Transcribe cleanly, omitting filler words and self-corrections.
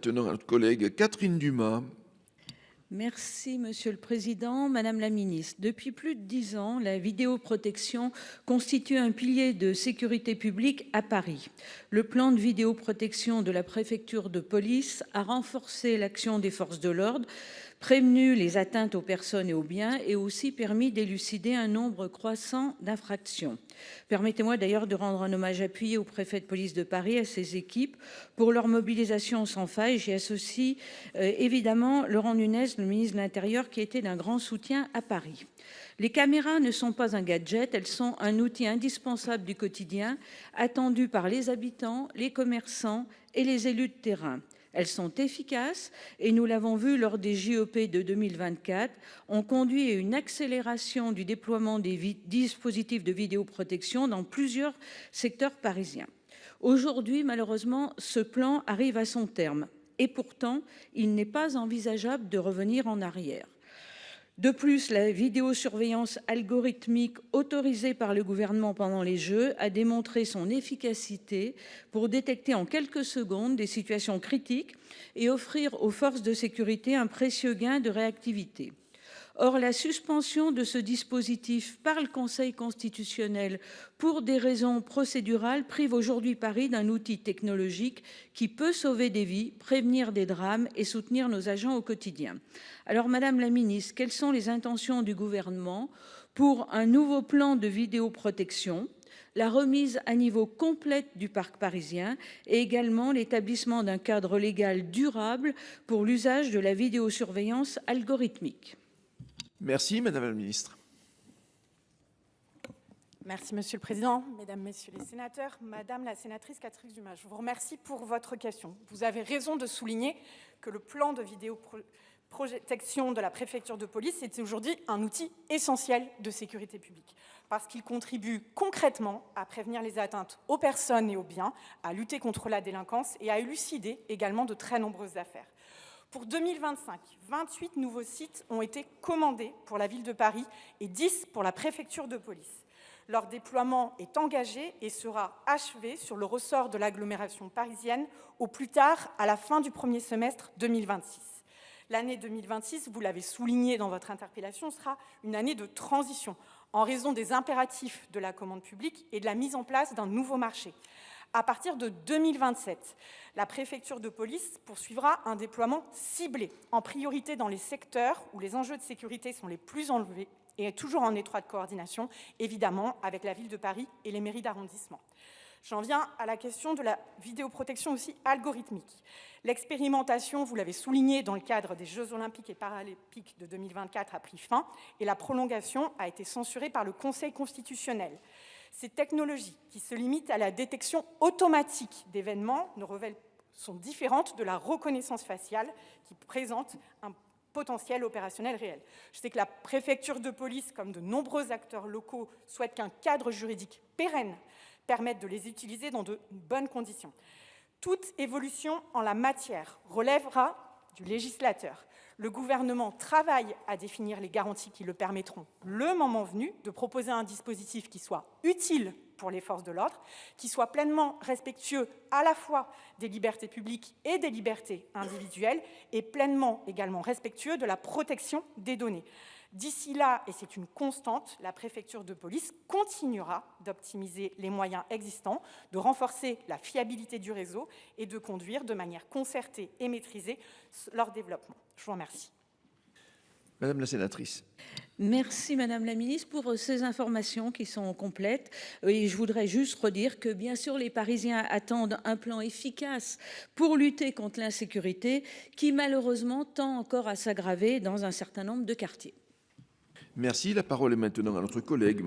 maintenant à notre collègue Catherine Dumas. Merci Monsieur le Président, Madame la Ministre. Depuis plus de 10 ans, la vidéoprotection constitue un pilier de sécurité publique à Paris. Le plan de vidéoprotection de la préfecture de police a renforcé l'action des forces de l'ordre, prévenu les atteintes aux personnes et aux biens et aussi permis d'élucider un nombre croissant d'infractions. Permettez-moi d'ailleurs de rendre un hommage appuyé au préfet de police de Paris et à ses équipes pour leur mobilisation sans faille. J'y associe évidemment Laurent Nunez, le ministre de l'Intérieur, qui était d'un grand soutien à Paris. Les caméras ne sont pas un gadget, elles sont un outil indispensable du quotidien, attendu par les habitants, les commerçants et les élus de terrain. Elles sont efficaces et nous l'avons vu lors des JOP de 2024, ont conduit à une accélération du déploiement des dispositifs de vidéoprotection dans plusieurs secteurs parisiens. Aujourd'hui, malheureusement, ce plan arrive à son terme et pourtant, il n'est pas envisageable de revenir en arrière. De plus, la vidéosurveillance algorithmique autorisée par le gouvernement pendant les Jeux a démontré son efficacité pour détecter en quelques secondes des situations critiques et offrir aux forces de sécurité un précieux gain de réactivité. Or, la suspension de ce dispositif par le Conseil constitutionnel pour des raisons procédurales prive aujourd'hui Paris d'un outil technologique qui peut sauver des vies, prévenir des drames et soutenir nos agents au quotidien. Alors, Madame la Ministre, quelles sont les intentions du gouvernement pour un nouveau plan de vidéoprotection, la remise à niveau complète du parc parisien et également l'établissement d'un cadre légal durable pour l'usage de la vidéosurveillance algorithmique? Merci, Madame la Ministre. Merci, Monsieur le Président, Mesdames, Messieurs les sénateurs. Madame la sénatrice Catherine Dumas, je vous remercie pour votre question. Vous avez raison de souligner que le plan de vidéoprotection de la préfecture de police est aujourd'hui un outil essentiel de sécurité publique parce qu'il contribue concrètement à prévenir les atteintes aux personnes et aux biens, à lutter contre la délinquance et à élucider également de très nombreuses affaires. Pour 2025, 28 nouveaux sites ont été commandés pour la ville de Paris et 10 pour la préfecture de police. Leur déploiement est engagé et sera achevé sur le ressort de l'agglomération parisienne au plus tard à la fin du premier semestre 2026. L'année 2026, vous l'avez souligné dans votre interpellation, sera une année de transition en raison des impératifs de la commande publique et de la mise en place d'un nouveau marché. À partir de 2027, la préfecture de police poursuivra un déploiement ciblé, en priorité dans les secteurs où les enjeux de sécurité sont les plus élevés et toujours en étroite coordination, évidemment, avec la ville de Paris et les mairies d'arrondissement. J'en viens à la question de la vidéoprotection aussi algorithmique. L'expérimentation, vous l'avez souligné, dans le cadre des Jeux olympiques et paralympiques de 2024 a pris fin et la prolongation a été censurée par le Conseil constitutionnel. Ces technologies, qui se limitent à la détection automatique d'événements, sont différentes de la reconnaissance faciale, qui présente un potentiel opérationnel réel. Je sais que la préfecture de police, comme de nombreux acteurs locaux, souhaite qu'un cadre juridique pérenne permette de les utiliser dans de bonnes conditions. Toute évolution en la matière relèvera du législateur. Le gouvernement travaille à définir les garanties qui le permettront, le moment venu, de proposer un dispositif qui soit utile pour les forces de l'ordre, qui soit pleinement respectueux à la fois des libertés publiques et des libertés individuelles, et pleinement également respectueux de la protection des données. D'ici là, et c'est une constante, la préfecture de police continuera d'optimiser les moyens existants, de renforcer la fiabilité du réseau et de conduire de manière concertée et maîtrisée leur développement. Je vous remercie. Madame la sénatrice. Merci Madame la Ministre pour ces informations qui sont complètes. Et je voudrais juste redire que bien sûr les Parisiens attendent un plan efficace pour lutter contre l'insécurité qui malheureusement tend encore à s'aggraver dans un certain nombre de quartiers. Merci. La parole est maintenant à notre collègue